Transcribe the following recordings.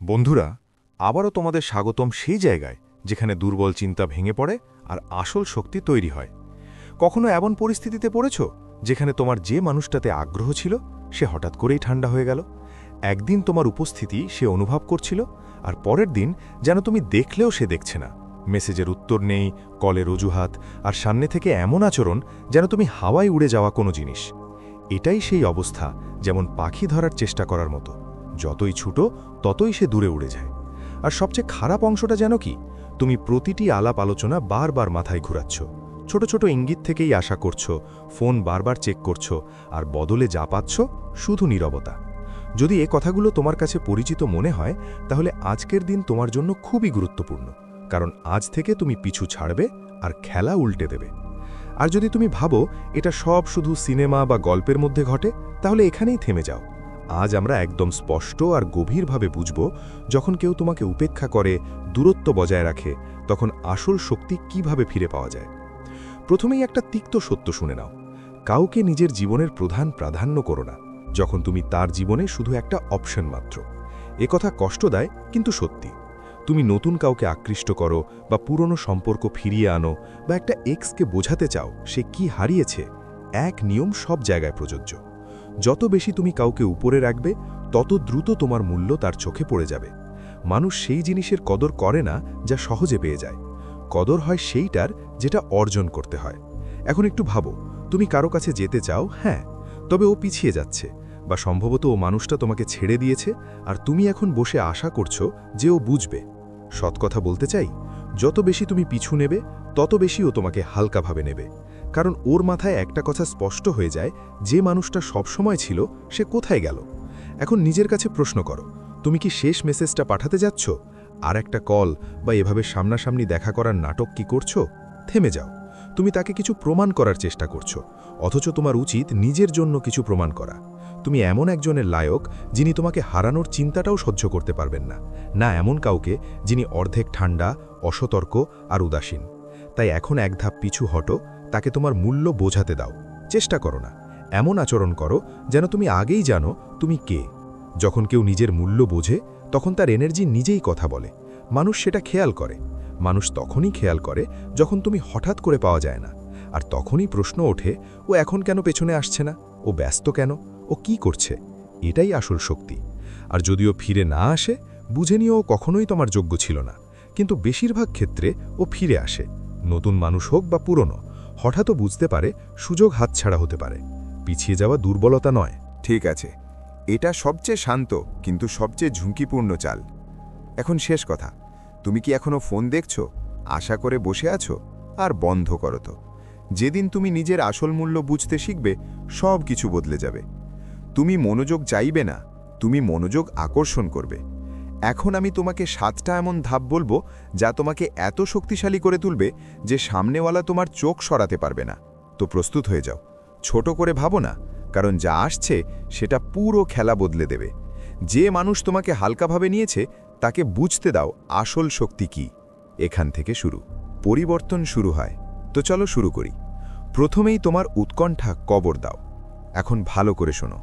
বন্ধুরা, আবারও তোমাদের স্বাগতম সেই জায়গায় যেখানে দুর্বল চিন্তা ভেঙে পড়ে আর আসল শক্তি তৈরি হয়। কখনো এমন পরিস্থিতিতে পড়েছ যেখানে তোমার যে মানুষটাতে আগ্রহ ছিল সে হঠাৎ করেই ঠান্ডা হয়ে গেল? একদিন তোমার উপস্থিতি সে অনুভব করছিল, আর পরের দিন যেন তুমি দেখলেও সে দেখছে না। মেসেজের উত্তর নেই, কলের অজুহাত, আর সামনে থেকে এমন আচরণ যেন তুমি হাওয়ায় উড়ে যাওয়া কোনো জিনিস। এটাই সেই অবস্থা, যেমন পাখি ধরার চেষ্টা করার মতো। যতই ছুটো ততই সে দূরে উড়ে যায়। আর সবচেয়ে খারাপ অংশটা যেন কি, তুমি প্রতিটি আলাপ আলোচনা বারবার মাথায় ঘুরাচ্ছ, ছোট ছোট ইঙ্গিত থেকেই আশা করছো, ফোন বারবার চেক করছো, আর বদলে যা পাচ্ছ শুধু নীরবতা। যদি এ কথাগুলো তোমার কাছে পরিচিত মনে হয়, তাহলে আজকের দিন তোমার জন্য খুবই গুরুত্বপূর্ণ, কারণ আজ থেকে তুমি পিছু ছাড়বে আর খেলা উল্টে দেবে। আর যদি তুমি ভাবো এটা সব শুধু সিনেমা বা গল্পের মধ্যে ঘটে, তাহলে এখানেই থেমে যাও। আজ আমরা একদম স্পষ্ট আর গভীরভাবে বুঝব, যখন কেউ তোমাকে উপেক্ষা করে, দূরত্ব বজায় রাখে, তখন আসল শক্তি কিভাবে ফিরে পাওয়া যায়। প্রথমেই একটা তিক্ত সত্য শুনে নাও, কাউকে নিজের জীবনের প্রধান প্রাধান্য করো না যখন তুমি তার জীবনে শুধু একটা অপশন মাত্র। কথা কষ্ট দেয়, কিন্তু সত্যি। তুমি নতুন কাউকে আকৃষ্ট করো, বা পুরনো সম্পর্ক ফিরিয়ে আনো, বা একটা এক্সকে বোঝাতে চাও সে কি হারিয়েছে, এক নিয়ম সব জায়গায় প্রযোজ্য। যত বেশি তুমি কাউকে উপরে রাখবে, তত দ্রুত তোমার মূল্য তার চোখে পড়ে যাবে। মানুষ সেই জিনিসের কদর করে না যা সহজে পেয়ে যায়। কদর হয় সেইটার যেটা অর্জন করতে হয়। এখন একটু ভাবো, তুমি কারো কাছে যেতে চাও, হ্যাঁ, তবে ও পিছিয়ে যাচ্ছে, বা সম্ভবত ও মানুষটা তোমাকে ছেড়ে দিয়েছে, আর তুমি এখন বসে আশা করছো যে ও বুঝবে। সৎ কথা বলতে চাই, যত বেশি তুমি পিছু নেবে, তত বেশি ও তোমাকে হালকাভাবে নেবে। কারণ ওর মাথায় একটা কথা স্পষ্ট হয়ে যায়, যে মানুষটা সবসময় ছিল সে কোথায় গেল। এখন নিজের কাছে প্রশ্ন করো, তুমি কি শেষ মেসেজটা পাঠাতে যাচ্ছ, আর একটা কল বা এভাবে সামনাসামনি দেখা করার নাটক কি করছো? থেমে যাও। তুমি তাকে কিছু প্রমাণ করার চেষ্টা করছো, অথচ তোমার উচিত নিজের জন্য কিছু প্রমাণ করা। তুমি এমন একজনের লায়ক যিনি তোমাকে হারানোর চিন্তাটাও সহ্য করতে পারবেন না, না এমন কাউকে যিনি অর্ধেক ঠান্ডা, অসতর্ক আর উদাসীন। তাই এখন এক ধাপ পিছু হটো, তাকে তোমার মূল্য বোঝাতে দাও। চেষ্টা করো না, এমন আচরণ করো যেন তুমি আগেই জানো তুমি কে। যখন কেউ নিজের মূল্য বোঝে, তখন তার এনার্জি নিজেই কথা বলে। মানুষ সেটা খেয়াল করে। মানুষ তখনই খেয়াল করে যখন তুমি হঠাৎ করে পাওয়া যায় না। আর তখনই প্রশ্ন ওঠে, ও এখন কেন পেছনে আসছে না, ও ব্যস্ত কেন, ও কি করছে? এটাই আসল শক্তি। আর যদিও ফিরে না আসে, বুঝে নিও ও কখনোই তোমার যোগ্য ছিল না। কিন্তু বেশিরভাগ ক্ষেত্রে ও ফিরে আসে, নতুন মানুষ হোক বা পুরনো। হঠাৎও বুঝতে পারে সুযোগ হাতছাড়া হতে পারে। পিছিয়ে যাওয়া দুর্বলতা নয়। ঠিক আছে, এটা সবচেয়ে শান্ত কিন্তু সবচেয়ে ঝুঁকিপূর্ণ চাল। এখন শেষ কথা, তুমি কি এখনো ফোন দেখছো, আশা করে বসে আছো? আর বন্ধ করো তো। যেদিন তুমি নিজের আসল মূল্য বুঝতে শিখবে, সব কিছু বদলে যাবে। তুমি মনোযোগ চাইবে না, তুমি মনোযোগ আকর্ষণ করবে। এখন আমি তোমাকে 7টা এমন ধাপ বলবো যা তোমাকে এত শক্তিশালী করে তুলবে যে সামনেওয়ালা তোমার চোখ সরাতে পারবে না। তো প্রস্তুত হয়ে যাও। ছোট করে ভাবো না, কারণ যা আসছে সেটা পুরো খেলা বদলে দেবে। যে মানুষ তোমাকে হালকাভাবে নিয়েছে, তাকে বুঝতে দাও আসল শক্তি কি। এখান থেকে শুরু, পরিবর্তন শুরু হয়। তো চলো শুরু করি। প্রথমেই তোমার উৎকণ্ঠা কবর দাও। এখন ভালো করে শোনো,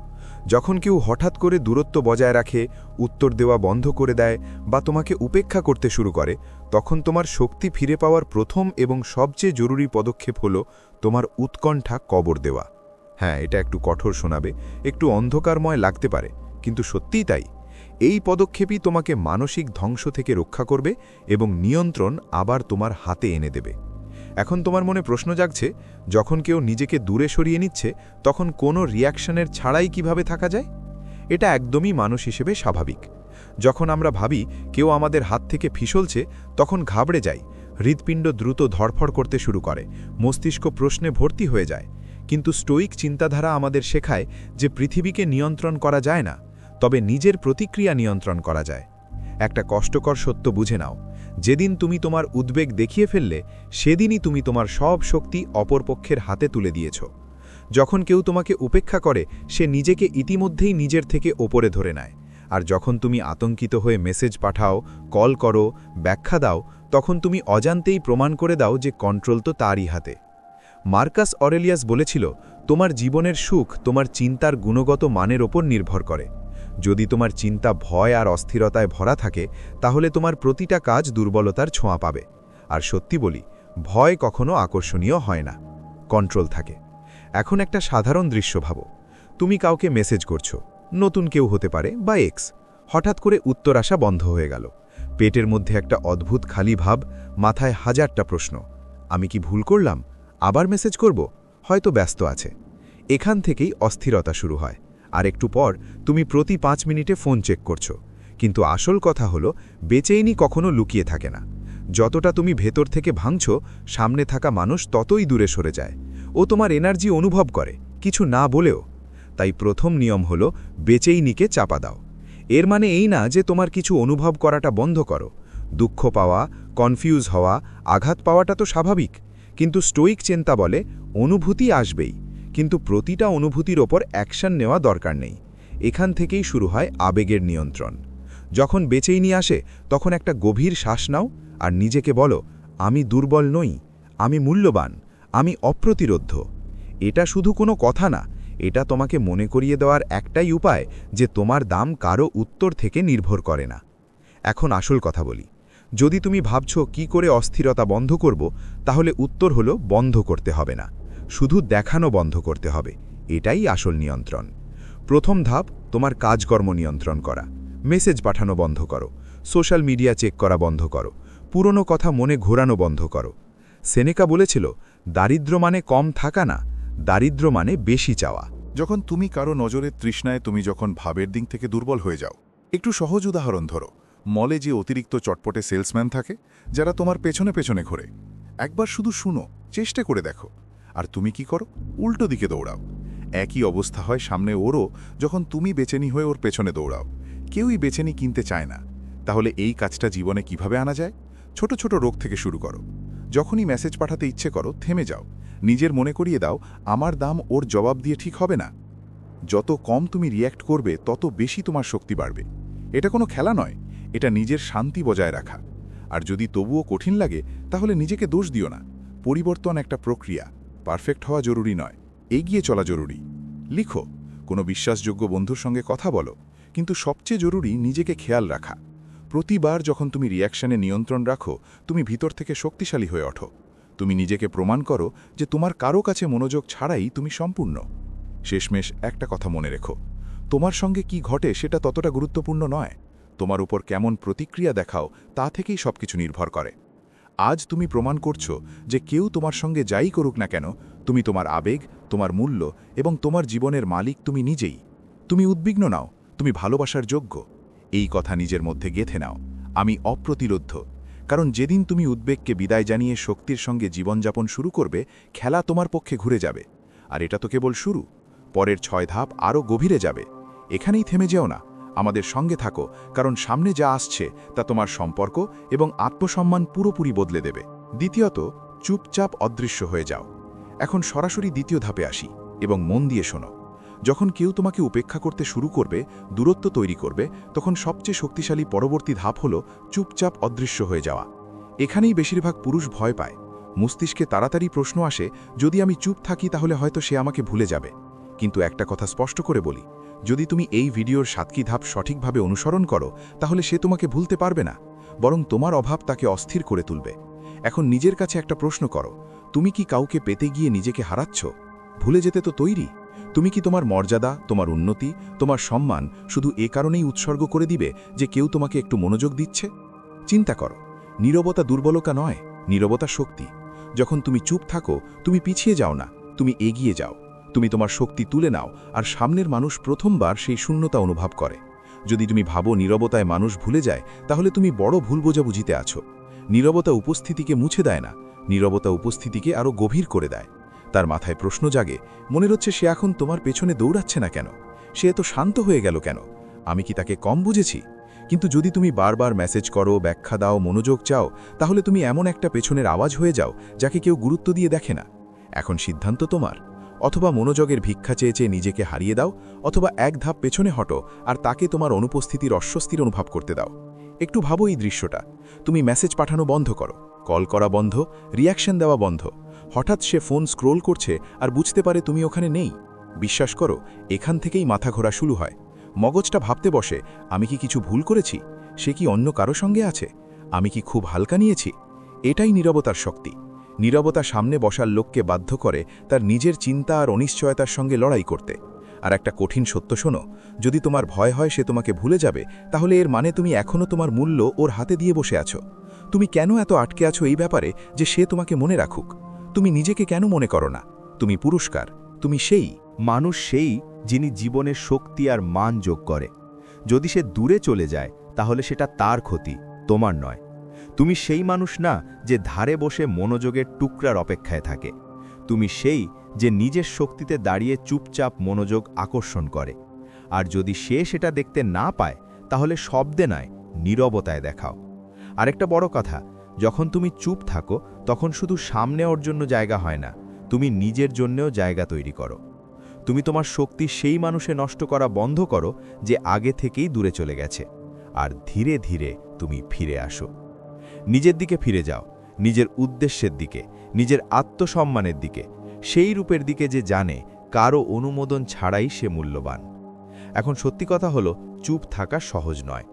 যখন কেউ হঠাৎ করে দূরত্ব বজায় রাখে, উত্তর দেওয়া বন্ধ করে দেয়, বা তোমাকে উপেক্ষা করতে শুরু করে, তখন তোমার শক্তি ফিরে পাওয়ার প্রথম এবং সবচেয়ে জরুরি পদক্ষেপ হলো তোমার উৎকণ্ঠা কবর দেওয়া। হ্যাঁ, এটা একটু কঠোর শোনাবে, একটু অন্ধকারময় লাগতে পারে, কিন্তু সত্যিই তাই। এই পদক্ষেপই তোমাকে মানসিক ধ্বংস থেকে রক্ষা করবে এবং নিয়ন্ত্রণ আবার তোমার হাতে এনে দেবে। এখন তোমার মনে প্রশ্ন জাগছে, যখন কেউ নিজেকে দূরে সরিয়ে নিচ্ছে, তখন কোনো রিয়াকশনের ছাড়াই কিভাবে থাকা যায়? এটা একদমই মানুষ হিসেবে স্বাভাবিক। যখন আমরা ভাবি কেউ আমাদের হাত থেকে ফিসলছে, তখন ঘাবড়ে যাই, হৃৎপিণ্ড দ্রুত ধড়ফড় করতে শুরু করে, মস্তিষ্ক প্রশ্নে ভর্তি হয়ে যায়। কিন্তু স্টোয়িক চিন্তাধারা আমাদের শেখায় যে পৃথিবীকে নিয়ন্ত্রণ করা যায় না, তবে নিজের প্রতিক্রিয়া নিয়ন্ত্রণ করা যায়। একটা কষ্টকর সত্য বুঝে নাও, যেদিন তুমি তোমার উদ্বেগ দেখিয়ে ফেললে, সেদিনই তুমি তোমার সব শক্তি অপরপক্ষের হাতে তুলে দিয়েছ। যখন কেউ তোমাকে উপেক্ষা করে, সে নিজেকে ইতিমধ্যেই নিজের থেকে ওপরে ধরে নেয়। আর যখন তুমি আতঙ্কিত হয়ে মেসেজ পাঠাও, কল করো, ব্যাখ্যা দাও, তখন তুমি অজান্তেই প্রমাণ করে দাও যে কন্ট্রোল তো তারই হাতে। মার্কাস অরেলিয়াস বলেছিল, তোমার জীবনের সুখ তোমার চিন্তার গুণগত মানের ওপর নির্ভর করে। যদি তোমার চিন্তা ভয় আর অস্থিরতায় ভরা থাকে তাহলে তোমার প্রতিটা কাজ দুর্বলতার ছোঁয়া পাবে। আর সত্যি বলি, ভয় কখনো আকর্ষণীয় হয় না, কন্ট্রোল থাকে। এখন একটা সাধারণ দৃশ্য ভাবো। তুমি কাউকে মেসেজ করছো, নতুন কেউ হতে পারে বা এক্স। হঠাৎ করে উত্তর আসা বন্ধ হয়ে গেল। পেটের মধ্যে একটা অদ্ভুত খালি ভাব, মাথায় হাজারটা প্রশ্ন। আমি কি ভুল করলাম? আবার মেসেজ করব? হয়তো ব্যস্ত আছে। এখান থেকেই অস্থিরতা শুরু হয়। আর একটু পর তুমি প্রতি 5 মিনিটে ফোন চেক করছো। কিন্তু আসল কথা হলো, বেচেইনি কখনো লুকিয়ে থাকে না। যতটা তুমি ভেতর থেকে ভাঙছো, সামনে থাকা মানুষ ততই দূরে সরে যায়। ও তোমার এনার্জি অনুভব করে, কিছু না বলেও। তাই প্রথম নিয়ম হলো, বেচেইনিকে চাপা দাও। এর মানে এই না যে তোমার কিছু অনুভব করাটা বন্ধ করো। দুঃখ পাওয়া, কনফিউজ হওয়া, আঘাত পাওয়াটা তো স্বাভাবিক। কিন্তু স্টোইক চিন্তা বলে, অনুভূতি আসবেই, কিন্তু প্রতিটা অনুভূতির ওপর অ্যাকশন নেওয়া দরকার নেই। এখান থেকেই শুরু হয় আবেগের নিয়ন্ত্রণ। যখন বেচেইনি আসে, তখন একটা গভীর শ্বাস নাও আর নিজেকে বলো, আমি দুর্বল নই, আমি মূল্যবান, আমি অপ্রতিরোধ্য। এটা শুধু কোনো কথা না, এটা তোমাকে মনে করিয়ে দেওয়ার একটাই উপায় যে তোমার দাম কারো উত্তর থেকে নির্ভর করে না। এখন আসল কথা বলি, যদি তুমি ভাবছ কি করে অস্থিরতা বন্ধ করব, তাহলে উত্তর হলো, বন্ধ করতে হবে না, শুধু দেখানো বন্ধ করতে হবে। এটাই আসল নিয়ন্ত্রণ। প্রথম ধাপ, তোমার কাজকর্ম নিয়ন্ত্রণ করা। মেসেজ পাঠানো বন্ধ করো, সোশ্যাল মিডিয়া চেক করা বন্ধ করো, পুরনো কথা মনে ঘোরানো বন্ধ করো। সেনেকা বলেছিল, দারিদ্র্য মানে কম থাকা না, দারিদ্র্য মানে বেশি চাওয়া। যখন তুমি কারো নজরের তৃষ্ণায় তুমি যখন ভাবের দিক থেকে দুর্বল হয়ে যাও। একটু সহজ উদাহরণ ধরো, মলে যে অতিরিক্ত চটপটে সেলসম্যান থাকে, যারা তোমার পেছনে পেছনে ঘোরে। একবার শুধু শুনো, চেষ্টা করে দেখো। আর তুমি কি করো? উল্টো দিকে দৌড়াও। একই অবস্থা হয় সামনে ওরও, যখন তুমি বেচেনি হয়ে ওর পেছনে দৌড়াও। কেউই বেচেনি কিনতে চায় না। তাহলে এই কাজটা জীবনে কিভাবে আনা যায়? ছোট ছোট রোগ থেকে শুরু করো। যখনই মেসেজ পাঠাতে ইচ্ছে করো, থেমে যাও। নিজের মনে করিয়ে দাও, আমার দাম ওর জবাব দিয়ে ঠিক হবে না। যত কম তুমি রিয়্যাক্ট করবে, তত বেশি তোমার শক্তি বাড়বে। এটা কোনো খেলা নয়, এটা নিজের শান্তি বজায় রাখা। আর যদি তবুও কঠিন লাগে, তাহলে নিজেকে দোষ দিও না। পরিবর্তন একটা প্রক্রিয়া, পারফেক্ট হওয়া জরুরি নয়, এগিয়ে চলা জরুরি। লিখো, কোনো বিশ্বাসযোগ্য বন্ধুর সঙ্গে কথা বলো, কিন্তু সবচেয়ে জরুরি নিজেকে খেয়াল রাখা। প্রতিবার যখন তুমি রিয়াকশনে নিয়ন্ত্রণ রাখো, তুমি ভিতর থেকে শক্তিশালী হয়ে ওঠো। তুমি নিজেকে প্রমাণ করো যে তোমার কারো কাছে মনোযোগ ছাড়াই তুমি সম্পূর্ণ। শেষমেশ একটা কথা মনে রেখো, তোমার সঙ্গে কি ঘটে সেটা ততটা গুরুত্বপূর্ণ নয়। তোমার উপর কেমন প্রতিক্রিয়া দেখাও, তা থেকেই সবকিছু নির্ভর করে। আজ তুমি প্রমাণ করছো যে কেউ তোমার সঙ্গে যাই করুক না কেন, তুমি তোমার আবেগ, তোমার মূল্য এবং তোমার জীবনের মালিক তুমি নিজেই। তুমি উদ্বিগ্ন নাও, তুমি ভালোবাসার যোগ্য। এই কথা নিজের মধ্যে গেঁথে নাও, আমি অপ্রতিরোধ্য। কারণ যেদিন তুমি উদ্বেগকে বিদায় জানিয়ে শক্তির সঙ্গে জীবনযাপন শুরু করবে, খেলা তোমার পক্ষে ঘুরে যাবে। আর এটা তো কেবল শুরু, পরের 6 ধাপ আরও গভীরে যাবে। এখানেই থেমে যেও না, আমাদের সঙ্গে থাকো, কারণ সামনে যা আসছে তা তোমার সম্পর্ক এবং আত্মসম্মান পুরোপুরি বদলে দেবে। দ্বিতীয়ত, চুপচাপ অদৃশ্য হয়ে যাও। এখন সরাসরি দ্বিতীয় ধাপে আসি, এবং মন দিয়ে শোনো। যখন কেউ তোমাকে উপেক্ষা করতে শুরু করবে, দূরত্ব তৈরি করবে, তখন সবচেয়ে শক্তিশালী পরবর্তী ধাপ হল চুপচাপ অদৃশ্য হয়ে যাওয়া। এখানেই বেশিরভাগ পুরুষ ভয় পায়। মস্তিষ্কে তাড়াতাড়ি প্রশ্ন আসে, যদি আমি চুপ থাকি তাহলে হয়তো সে আমাকে ভুলে যাবে। কিন্তু একটা কথা স্পষ্ট করে বলি, যদি তুমি এই ভিডিওর 7টি ধাপ সঠিকভাবে অনুসরণ করো, তাহলে সে তোমাকে ভুলতে পারবে না, বরং তোমার অভাব তাকে অস্থির করে তুলবে। এখন নিজের কাছে একটা প্রশ্ন করো, তুমি কি কাউকে পেতে গিয়ে নিজেকে হারাচ্ছ? ভুলে যেতে তো তৈরি? তুমি কি তোমার মর্যাদা, তোমার উন্নতি, তোমার সম্মান শুধু এ কারণেই উৎসর্গ করে দিবে যে কেউ তোমাকে একটু মনোযোগ দিচ্ছে? চিন্তা করো, নীরবতা দুর্বলতা নয়, নীরবতা শক্তি। যখন তুমি চুপ থাকো, তুমি পিছিয়ে যাও না, তুমি এগিয়ে যাও। তুমি তোমার শক্তি তুলে নাও, আর সামনের মানুষ প্রথমবার সেই শূন্যতা অনুভব করে। যদি তুমি ভাবো নীরবতায় মানুষ ভুলে যায়, তাহলে তুমি বড় ভুল বোঝাবুঝিতে আছো। নীরবতা উপস্থিতিকে মুছে দেয় না, নীরবতা উপস্থিতিকে আরও গভীর করে দেয়। তার মাথায় প্রশ্ন জাগে, মনে হচ্ছে সে এখন তোমার পেছনে দৌড়াচ্ছে না কেন? সে এত শান্ত হয়ে গেল কেন? আমি কি তাকে কম বুঝেছি? কিন্তু যদি তুমি বারবার মেসেজ করো, ব্যাখ্যা দাও, মনোযোগ চাও, তাহলে তুমি এমন একটা পেছনের আওয়াজ হয়ে যাও যাকে কেউ গুরুত্ব দিয়ে দেখে না। এখন সিদ্ধান্ত তোমার। অথবা মনোযোগের ভিক্ষা চেয়ে চেয়ে নিজেকে হারিয়ে দাও, অথবা এক ধাপ পেছনে হটো আর তাকে তোমার অনুপস্থিতির অস্বস্তির অনুভব করতে দাও। একটু ভাবো এই দৃশ্যটা। তুমি মেসেজ পাঠানো বন্ধ করো, কল করা বন্ধ, রিয়াকশন দেওয়া বন্ধ। হঠাৎ সে ফোন স্ক্রোল করছে আর বুঝতে পারে তুমি ওখানে নেই। বিশ্বাস করো, এখান থেকেই মাথা ঘোরা শুরু হয়। মগজটা ভাবতে বসে, আমি কি কিছু ভুল করেছি? সে কি অন্য কারো সঙ্গে আছে? আমি কি খুব হালকা নিয়েছি? এটাই নীরবতার শক্তি। নীরবতা সামনে বসার লোককে বাধ্য করে তার নিজের চিন্তা আর অনিশ্চয়তার সঙ্গে লড়াই করতে। আর একটা কঠিন সত্য শোনো, যদি তোমার ভয় হয় সে তোমাকে ভুলে যাবে, তাহলে এর মানে তুমি এখনও তোমার মূল্য ওর হাতে দিয়ে বসে আছো। তুমি কেন এত আটকে আছো এই ব্যাপারে যে সে তোমাকে মনে রাখুক? তুমি নিজেকে কেন মনে করো না তুমি পুরস্কার? তুমি সেই মানুষ সেই যিনি জীবনের শক্তি আর মান যোগ করে। যদি সে দূরে চলে যায় তাহলে সেটা তার ক্ষতি, তোমার নয়। তুমি সেই মানুষ না যে ধারে বসে মনোযোগের টুকরার অপেক্ষায় থাকে। তুমি সেই যে নিজের শক্তিতে দাঁড়িয়ে চুপচাপ মনোযোগ আকর্ষণ করে। আর যদি সে সেটা দেখতে না পায় তাহলে শব্দে নয়, নীরবতায় দেখাও। আরেকটা বড় কথা, যখন তুমি চুপ থাকো তখন শুধু সামনে ওর জন্য জায়গা হয় না, তুমি নিজের জন্যও জায়গা তৈরি করো। তুমি তোমার শক্তি সেই মানুষে নষ্ট করা বন্ধ করো যে আগে থেকেই দূরে চলে গেছে। আর ধীরে ধীরে তুমি ফিরে আসো। নিজের দিকে ফিরে যাও, নিজের উদ্দেশ্যের দিকে, নিজের আত্মসম্মানের দিকে, সেই রূপের দিকে যে জানে কারো অনুমোদন ছাড়াই সে মূল্যবান। এখন সত্যি কথা হলো, চুপ থাকা সহজ নয়।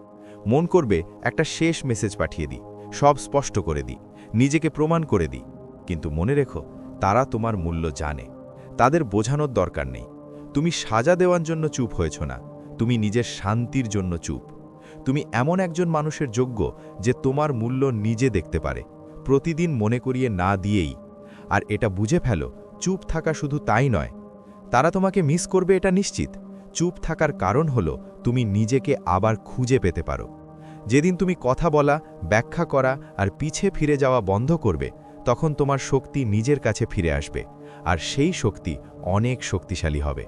মন করবে একটা শেষ মেসেজ পাঠিয়ে দিই, সব স্পষ্ট করে দিই, নিজেকে প্রমাণ করে দিই। কিন্তু মনে রেখো, তারা তোমার মূল্য জানে। তাদের বোঝানোর দরকার নেই। তুমি সাজা দেওয়ার জন্য চুপ হয়েছ না, তুমি নিজের শান্তির জন্য চুপ। তুমি এমন একজন মানুষের যোগ্য যে তোমার মূল্য নিজে দেখতে পারে, প্রতিদিন মনে করিয়ে না দিয়েই। আর এটা বুঝে ফেলো, চুপ থাকা শুধু তাই নয়, তারা তোমাকে মিস করবে এটা নিশ্চিত। চুপ থাকার কারণ হলো তুমি নিজেকে আবার খুঁজে পেতে পারো। যেদিন তুমি কথা বলা, ব্যাখ্যা করা আর পিছে ফিরে যাওয়া বন্ধ করবে, তখন তোমার শক্তি নিজের কাছে ফিরে আসবে। আর সেই শক্তি অনেক শক্তিশালী হবে।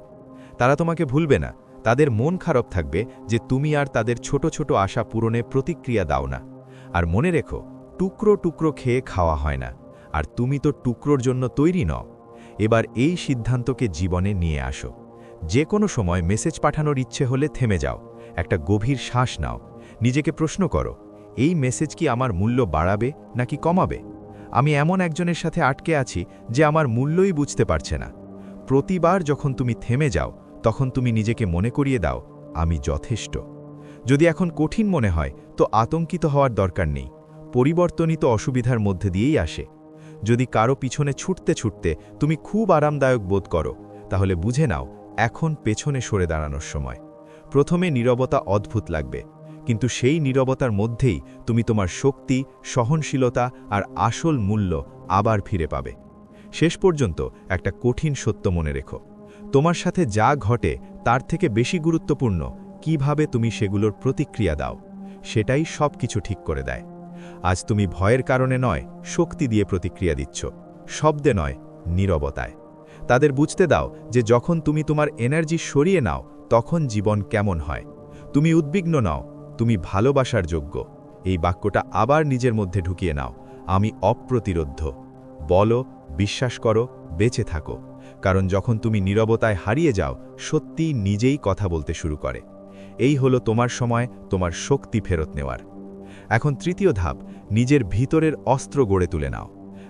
তারা তোমাকে ভুলবে না, তাদের মন খারাপ থাকবে যে তুমি আর তাদের ছোট ছোট আশা পূরণে প্রতিক্রিয়া দাও না। আর মনে রেখো, টুকরো টুকরো খেয়ে খাওয়া হয় না, আর তুমি তো টুকরোর জন্য তৈরি নও। এবার এই সিদ্ধান্তকে জীবনে নিয়ে আসো। যে কোনো সময় মেসেজ পাঠানোর ইচ্ছে হলে থেমে যাও, একটা গভীর শ্বাস নাও, নিজেকে প্রশ্ন করো, এই মেসেজ কি আমার মূল্য বাড়াবে নাকি কমাবে? আমি এমন একজনের সাথে আটকে আছি যে আমার মূল্যই বুঝতে পারছে না। প্রতিবার যখন তুমি থেমে যাও, তখন তুমি নিজেকে মনে করিয়ে দাও, আমি যথেষ্ট। যদি এখন কঠিন মনে হয় তো আতঙ্কিত হওয়ার দরকার নেই। পরিবর্তনই তো অসুবিধার মধ্যে দিয়েই আসে। যদি কারো পিছনে ছুটতে ছুটতে তুমি খুব আরামদায়ক বোধ করো, তাহলে বুঝে নাও এখন পেছনে সরে দাঁড়ানোর সময়। প্রথমে নীরবতা অদ্ভুত লাগবে, কিন্তু সেই নীরবতার মধ্যেই তুমি তোমার শক্তি, সহনশীলতা আর আসল মূল্য আবার ফিরে পাবে। শেষ পর্যন্ত একটা কঠিন সত্য মনে রেখো, তোমার সাথে যা ঘটে তার থেকে বেশি গুরুত্বপূর্ণ কিভাবে তুমি সেগুলোর প্রতিক্রিয়া দাও। সেটাই সব কিছু ঠিক করে দেয়। আজ তুমি ভয়ের কারণে নয়, শক্তি দিয়ে প্রতিক্রিয়া দিচ্ছ, শব্দে নয়, নীরবতায়। তাদের বুঝতে দাও যে যখন তুমি তোমার এনার্জি সরিয়ে নাও, তখন জীবন কেমন হয়। তুমি উদ্বিগ্ন নাও, তুমি ভালোবাসার যোগ্য। এই বাক্যটা আবার নিজের মধ্যে ঢুকিয়ে নাও, আমি অপ্রতিরোধ্য। বলো, বিশ্বাস করো, বেঁচে থাকো। কারণ যখন তুমি নীরবতায় হারিয়ে যাও, সত্যি নিজেই কথা বলতে শুরু করে। এই হলো তোমার সময় তোমার শক্তি ফেরত নেওয়ার। এখন তৃতীয় ধাপ, নিজের ভিতরের অস্ত্র গড়ে তুলে নাও।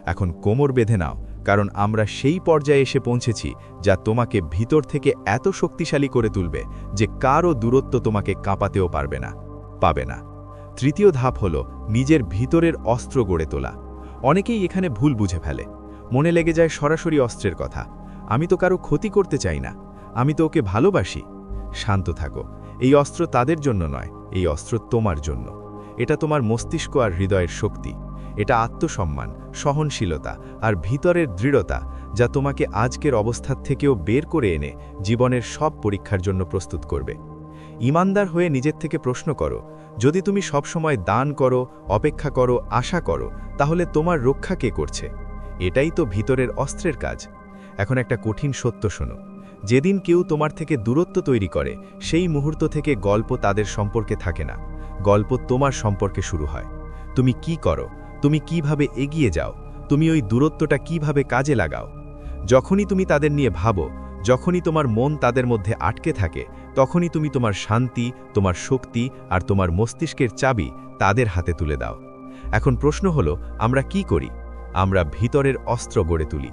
এখন কোমর বেঁধে নাও, কারণ আমরা সেই পর্যায়ে এসে পৌঁছেছি যা তোমাকে ভিতর থেকে এত শক্তিশালী করে তুলবে যে কারও দূরত্ব তোমাকে কাঁপাতেও পাবে না। তৃতীয় ধাপ হলো নিজের ভিতরের অস্ত্র গড়ে তোলা। অনেকেই এখানে ভুল বুঝে ফেলে, মনে লেগে যায় সরাসরি অস্ত্রের কথা। আমি তো কারো ক্ষতি করতে চাই না, আমি তো ওকে ভালোবাসি। শান্ত থাকো, এই অস্ত্র তাদের জন্য নয়, এই অস্ত্র তোমার জন্য। এটা তোমার মস্তিষ্ক আর হৃদয়ের শক্তি। এটা আত্মসম্মান, সহনশীলতা আর ভিতরের দৃঢ়তা, যা তোমাকে আজকের অবস্থার থেকেও বের করে এনে জীবনের সব পরীক্ষার জন্য প্রস্তুত করবে। ইমানদার হয়ে নিজের থেকে প্রশ্ন করো, যদি তুমি সবসময় দান করো, অপেক্ষা করো, আশা করো, তাহলে তোমার রক্ষা কে করছে? এটাই তো ভিতরের অস্ত্রের কাজ। এখন একটা কঠিন সত্য শোনো, যেদিন কেউ তোমার থেকে দূরত্ব তৈরি করে, সেই মুহূর্ত থেকে গল্প তাদের সম্পর্কে থাকে না, গল্প তোমার সম্পর্কে শুরু হয়। তুমি কি করো, তুমি কিভাবে এগিয়ে যাও, তুমি ওই দূরত্বটা কিভাবে কাজে লাগাও। যখনই তুমি তাদের নিয়ে ভাবো, যখনই তোমার মন তাদের মধ্যে আটকে থাকে, তখনই তুমি তোমার শান্তি, তোমার শক্তি আর তোমার মস্তিষ্কের চাবি তাদের হাতে তুলে দাও। এখন প্রশ্ন হলো, আমরা কি করি? আমরা ভিতরের অস্ত্র গড়ে তুলি।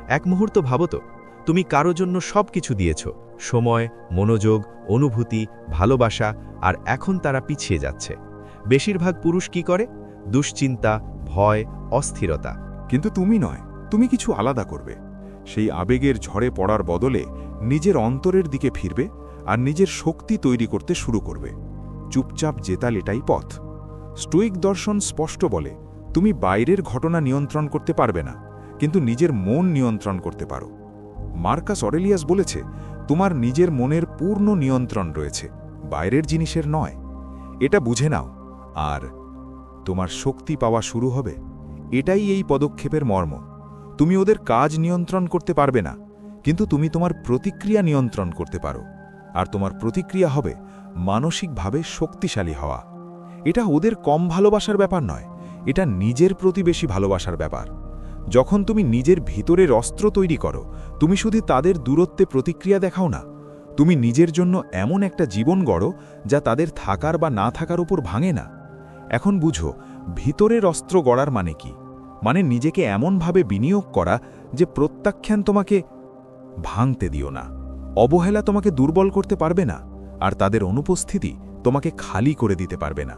এক মুহূর্ত ভাবো তো, তুমি কারো জন্য সব কিছু দিয়েছ, সময়, মনোযোগ, অনুভূতি, ভালোবাসা, আর এখন তারা পিছিয়ে যাচ্ছে। বেশিরভাগ পুরুষ কি করে? দুশ্চিন্তা, ভয়, অস্থিরতা। কিন্তু তুমি নয়, তুমি কিছু আলাদা করবে। সেই আবেগের ঝড়ে পড়ার বদলে নিজের অন্তরের দিকে ফিরবে আর নিজের শক্তি তৈরি করতে শুরু করবে। চুপচাপ জেতাল এটাই পথ। স্টোইক দর্শন স্পষ্ট বলে, তুমি বাইরের ঘটনা নিয়ন্ত্রণ করতে পারবে না, কিন্তু নিজের মন নিয়ন্ত্রণ করতে পারো। মার্কাস অরেলিয়াস বলেছে, তোমার নিজের মনের পূর্ণ নিয়ন্ত্রণ রয়েছে, বাইরের জিনিসের নয়। এটা বুঝে নাও, আর তোমার শক্তি পাওয়া শুরু হবে। এটাই এই পদক্ষেপের মর্ম। তুমি ওদের কাজ নিয়ন্ত্রণ করতে পারবে না, কিন্তু তুমি তোমার প্রতিক্রিয়া নিয়ন্ত্রণ করতে পারো। আর তোমার প্রতিক্রিয়া হবে মানসিকভাবে শক্তিশালী হওয়া। এটা ওদের কম ভালোবাসার ব্যাপার নয়, এটা নিজের প্রতি বেশি ভালোবাসার ব্যাপার। যখন তুমি নিজের ভিতরের অস্ত্র তৈরি করো, তুমি শুধু তাদের দূরত্বে প্রতিক্রিয়া দেখাও না, তুমি নিজের জন্য এমন একটা জীবন গড়ো যা তাদের থাকার বা না থাকার উপর ভাঙে না। এখন বুঝো, ভিতরের অস্ত্র গড়ার মানে কি? মানে নিজেকে এমনভাবে বিনিয়োগ করা যে প্রত্যাখ্যান তোমাকে ভাঙতে দিও না, অবহেলা তোমাকে দুর্বল করতে পারবে না, আর তাদের অনুপস্থিতি তোমাকে খালি করে দিতে পারবে না।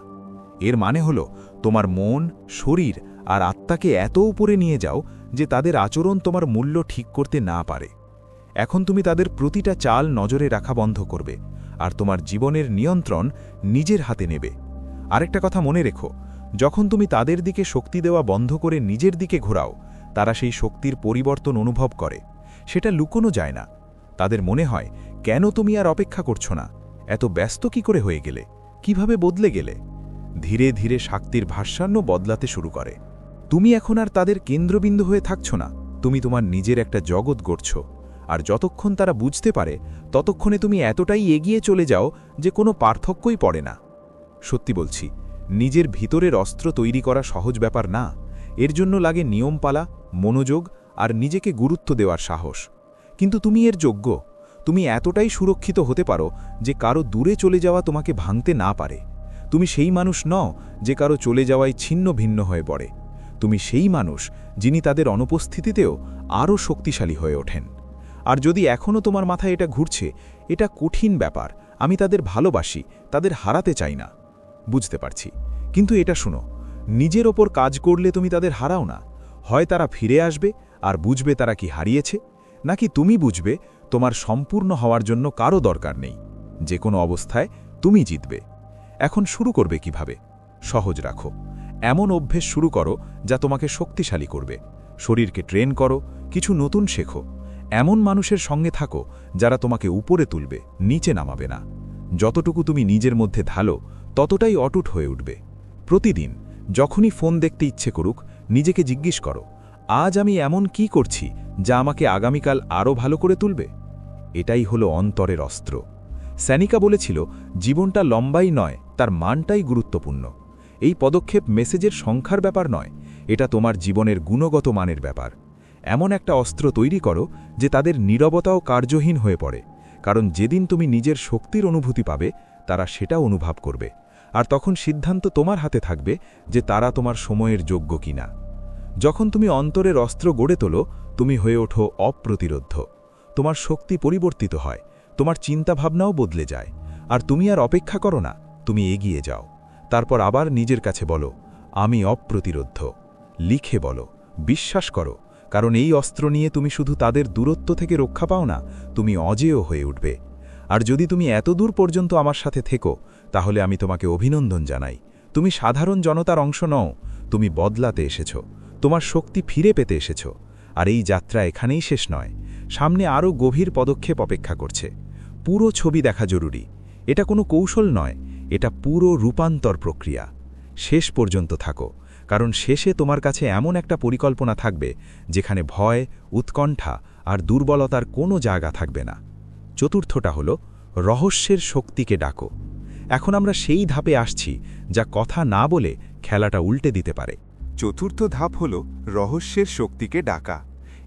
এর মানে হলো তোমার মন, শরীর আর আত্মাকে এত উপরে নিয়ে যাও যে তাদের আচরণ তোমার মূল্য ঠিক করতে না পারে। এখন তুমি তাদের প্রতিটা চাল নজরে রাখা বন্ধ করবে, আর তোমার জীবনের নিয়ন্ত্রণ নিজের হাতে নেবে। আরেকটা কথা মনে রেখো, যখন তুমি তাদের দিকে শক্তি দেওয়া বন্ধ করে নিজের দিকে ঘোরাও, তারা সেই শক্তির পরিবর্তন অনুভব করে। সেটা লুকোনো যায় না। তাদের মনে হয়, কেন তুমি আর অপেক্ষা করছো না? এত ব্যস্ত কি করে হয়ে গেলে? কিভাবে বদলে গেলে? ধীরে ধীরে শক্তির ভারসাম্য বদলাতে শুরু করে। তুমি এখন আর তাদের কেন্দ্রবিন্দু হয়ে থাকছো না, তুমি তোমার নিজের একটা জগৎ গড়ছ। আর যতক্ষণ তারা বুঝতে পারে, ততক্ষণে তুমি এতটাই এগিয়ে চলে যাও যে কোনো পার্থক্যই পড়ে না। সত্যি বলছি, নিজের ভিতরের অস্ত্র তৈরি করা সহজ ব্যাপার না। এর জন্য লাগে নিয়মপালা, মনোযোগ আর নিজেকে গুরুত্ব দেওয়ার সাহস। কিন্তু তুমি এর যোগ্য। তুমি এতটাই সুরক্ষিত হতে পারো যে কারো দূরে চলে যাওয়া তোমাকে ভাঙতে না পারে। তুমি সেই মানুষ নও যে কারো চলে যাওয়ায় ছিন্ন ভিন্ন হয়ে পড়ে। তুমি সেই মানুষ যিনি তাদের অনুপস্থিতিতেও আরও শক্তিশালী হয়ে ওঠেন। আর যদি এখনও তোমার মাথায় এটা ঘুরছে, এটা কঠিন ব্যাপার, আমি তাদের ভালোবাসি, তাদের হারাতে চাই না, বুঝতে পারছি। কিন্তু এটা শুনো, নিজের ওপর কাজ করলে তুমি তাদের হারাও না। হয় তারা ফিরে আসবে আর বুঝবে তারা কি হারিয়েছে, নাকি তুমি বুঝবে তোমার সম্পূর্ণ হওয়ার জন্য কারো দরকার নেই। যে কোনো অবস্থায় তুমি জিতবে। এখন শুরু করবে কিভাবে? সহজ রাখো। এমন অভ্যেস শুরু করো যা তোমাকে শক্তিশালী করবে। শরীরকে ট্রেন করো, কিছু নতুন শেখো। এমন মানুষের সঙ্গে থাকো যারা তোমাকে উপরে তুলবে, নিচে নামাবে না। যতটুকু তুমি নিজের মধ্যে ঢালো, ততটাই অটুট হয়ে উঠবে। প্রতিদিন যখনই ফোন দেখতে ইচ্ছে করুক, নিজেকে জিজ্ঞেস করো, আজ আমি এমন কি করছি যা আমাকে আগামীকাল আরও ভালো করে তুলবে? এটাই হলো অন্তরের অস্ত্র। স্যানিকা বলেছিল, জীবনটা লম্বাই নয়, তার মানটাই গুরুত্বপূর্ণ। এই পদক্ষেপ মেসেজের সংখ্যার ব্যাপার নয়, এটা তোমার জীবনের গুণগত মানের ব্যাপার। এমন একটা অস্ত্র তৈরি করো যে তাদের নীরবতাও কার্যহীন হয়ে পড়ে। কারণ যেদিন তুমি নিজের শক্তির অনুভূতি পাবে, তারা সেটা অনুভব করবে। আর তখন সিদ্ধান্ত তোমার হাতে থাকবে যে তারা তোমার সময়ের যোগ্য কিনা। যখন তুমি অন্তরের অস্ত্র গড়ে তোলো, তুমি হয়ে ওঠো অপ্রতিরোধ্য। তোমার শক্তি পরিবর্তিত হয়, তোমার চিন্তাভাবনাও বদলে যায়। আর তুমি আর অপেক্ষা করো না, তুমি এগিয়ে যাও। তারপর আবার নিজের কাছে বলো, আমি অপ্রতিরোধ্য। লিখে বলো, বিশ্বাস করো, কারণ এই অস্ত্র নিয়ে তুমি শুধু তাদের দূরত্ব থেকে রক্ষা পাও না, তুমি অজেয় হয়ে উঠবে। আর যদি তুমি এত দূর পর্যন্ত আমার সাথে থেকো, তাহলে আমি তোমাকে অভিনন্দন জানাই। তুমি সাধারণ জনতার অংশ নও, তুমি বদলাতে এসেছ, তোমার শক্তি ফিরে পেতে এসেছ। আর এই যাত্রা এখানেই শেষ নয়, সামনে আরও গভীর পদক্ষেপ অপেক্ষা করছে। পুরো ছবি দেখা জরুরি। এটা কোনো কৌশল নয়, এটা পুরো রূপান্তর প্রক্রিয়া। শেষ পর্যন্ত থাকো, কারণ শেষে তোমার কাছে এমন একটা পরিকল্পনা থাকবে যেখানে ভয়, উৎকণ্ঠা আর দুর্বলতার কোনো জায়গা থাকবে না। চতুর্থটা হলো, রহস্যের শক্তিকে ডাকো। এখন আমরা সেই ধাপে আসছি যা কথা না বলে খেলাটা উল্টে দিতে পারে। চতুর্থ ধাপ হল রহস্যের শক্তিকে ডাকা।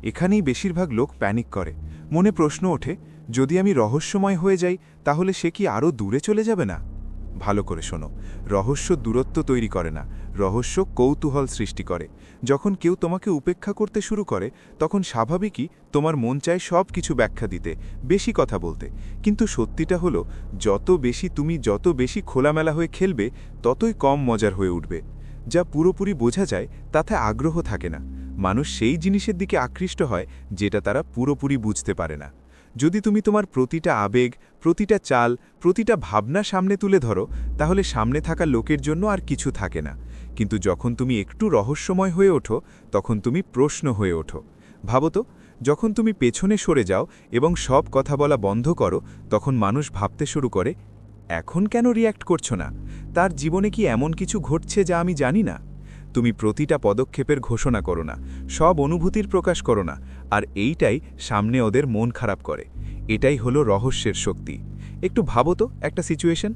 এখানেই বেশিরভাগ লোক প্যানিক করে। মনে প্রশ্ন ওঠে, যদি আমি রহস্যময় হয়ে যাই, তাহলে সে কি আরও দূরে চলে যাবে না? ভালো করে শোনো, রহস্য দূরত্ব তৈরি করে না, রহস্য কৌতূহল সৃষ্টি করে। যখন কেউ তোমাকে উপেক্ষা করতে শুরু করে, তখন স্বাভাবিকই তোমার মন চায় সব কিছু ব্যাখ্যা দিতে, বেশি কথা বলতে। কিন্তু সত্যিটা হলো, যত বেশি খোলামেলা হয়ে খেলবে, ততই কম মজার হয়ে উঠবে। যা পুরোপুরি বোঝা যায় তাতে আগ্রহ থাকে না। মানুষ সেই জিনিসের দিকে আকৃষ্ট হয় যেটা তারা পুরোপুরি বুঝতে পারে না। যদি তুমি তোমার প্রতিটা আবেগ, প্রতিটা চাল, প্রতিটা ভাবনা সামনে তুলে ধরো, তাহলে সামনে থাকা লোকের জন্য আর কিছু থাকে না। কিন্তু যখন তুমি একটু রহস্যময় হয়ে ওঠো, তখন তুমি প্রশ্ন হয়ে ওঠো। ভাবো তো, যখন তুমি পেছনে সরে যাও এবং সব কথা বলা বন্ধ করো, তখন মানুষ ভাবতে শুরু করে, এখন কেন রিয়্যাক্ট করছো না? তার জীবনে কি এমন কিছু ঘটছে যা আমি জানি না? তুমি প্রতিটা পদক্ষেপের ঘোষণা করো না, সব অনুভূতির প্রকাশ করো না, আর এইটাই সামনে ওদের মন খারাপ করে। এটাই হলো রহস্যের শক্তি। একটু ভাবো তো একটা সিচুয়েশন।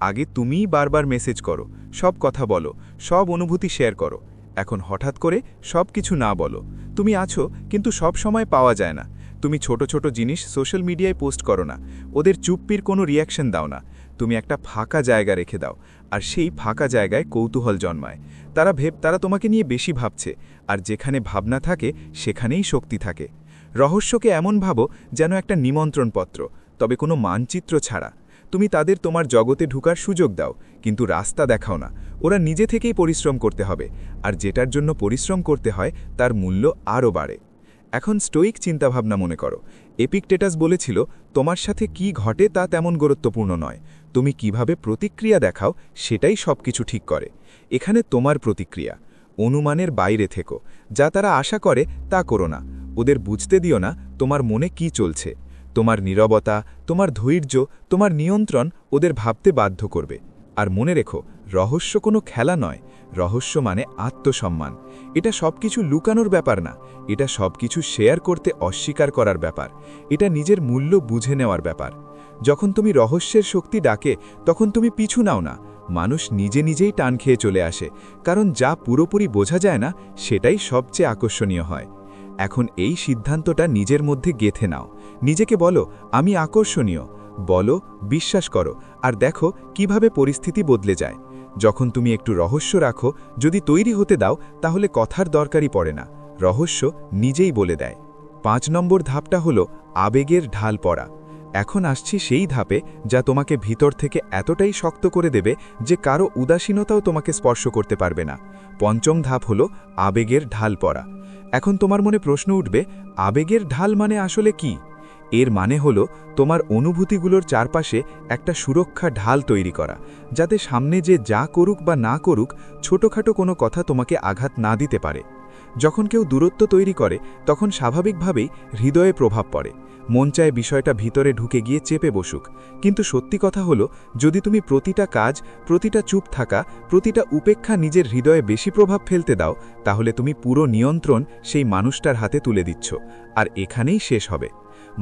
আগে তুমিই বারবার মেসেজ করো, সব কথা বলো, সব অনুভূতি শেয়ার করো। এখন হঠাৎ করে সব কিছু না বলো। তুমি আছো, কিন্তু সব সময় পাওয়া যায় না। তুমি ছোট ছোট জিনিস সোশ্যাল মিডিয়ায় পোস্ট করো না, ওদের চুপ্পির কোনো রিয়াকশন দাও না। তুমি একটা ফাঁকা জায়গা রেখে দাও, আর সেই ফাঁকা জায়গায় কৌতূহল জন্মায়। তারা তোমাকে নিয়ে বেশি ভাবছে, আর যেখানে ভাবনা থাকে সেখানেই শক্তি থাকে। রহস্যকে এমন ভাবো যেন একটা নিমন্ত্রণপত্র, তবে কোনো মানচিত্র ছাড়া। তুমি তাদের তোমার জগতে ঢুকার সুযোগ দাও, কিন্তু রাস্তা দেখাও না। ওরা নিজে থেকেই পরিশ্রম করতে হবে, আর যেটার জন্য পরিশ্রম করতে হয় তার মূল্য আরও বাড়ে। এখন স্টোইক চিন্তাভাবনা মনে করো। এপিকটেটাস বলেছিল, তোমার সাথে কি ঘটে তা তেমন গুরুত্বপূর্ণ নয়, তুমি কিভাবে প্রতিক্রিয়া দেখাও সেটাই সব কিছু ঠিক করে। এখানে তোমার প্রতিক্রিয়া। অনুমানের বাইরে থেকো, যা তারা আশা করে তা করো না। ওদের বুঝতে দিও না তোমার মনে কি চলছে। তোমার নীরবতা, তোমার ধৈর্য, তোমার নিয়ন্ত্রণ ওদের ভাবতে বাধ্য করবে। আর মনে রেখো, রহস্য কোনো খেলা নয়, রহস্য মানে আত্মসম্মান। এটা সবকিছু লুকানোর ব্যাপার না, এটা সবকিছু শেয়ার করতে অস্বীকার করার ব্যাপার। এটা নিজের মূল্য বুঝে নেওয়ার ব্যাপার। যখন তুমি রহস্যের শক্তি ডাকে, তখন তুমি পিছু নাও না। মানুষ নিজে নিজেই টান খেয়ে চলে আসে, কারণ যা পুরোপুরি বোঝা যায় না সেটাই সবচেয়ে আকর্ষণীয় হয়। এখন এই সিদ্ধান্তটা নিজের মধ্যে গেঁথে নাও। নিজেকে বলো, আমি আকর্ষণীয়। বলো, বিশ্বাস করো, আর দেখো কিভাবে পরিস্থিতি বদলে যায়। যখন তুমি একটু রহস্য রাখো, যদি তৈরি হতে দাও, তাহলে কথার দরকারই পড়ে না, রহস্য নিজেই বলে দেয়। 5 নম্বর ধাপটা হলো আবেগের ঢাল পড়া। এখন আসছি সেই ধাপে যা তোমাকে ভিতর থেকে এতটাই শক্ত করে দেবে যে কারো উদাসীনতাও তোমাকে স্পর্শ করতে পারবে না। 5ম ধাপ হলো আবেগের ঢাল পড়া। এখন তোমার মনে প্রশ্ন উঠবে, আবেগের ঢাল মানে আসলে কি? এর মানে হলো তোমার অনুভূতিগুলোর চারপাশে একটা সুরক্ষা ঢাল তৈরি করা, যাতে সামনে যে যা করুক বা না করুক, ছোটখাটো কোনো কথা তোমাকে আঘাত না দিতে পারে। যখন কেউ দূরত্ব তৈরি করে, তখন স্বাভাবিকভাবেই হৃদয়ে প্রভাব পড়ে। মন চায় বিষয়টা ভিতরে ঢুকে গিয়ে চেপে বসুক। কিন্তু সত্যি কথা হলো, যদি তুমি প্রতিটা কাজ, প্রতিটা চুপ থাকা, প্রতিটা উপেক্ষা নিজের হৃদয়ে বেশি প্রভাব ফেলতে দাও, তাহলে তুমি পুরো নিয়ন্ত্রণ সেই মানুষটার হাতে তুলে দিচ্ছ। আর এখানেই শেষ হবে।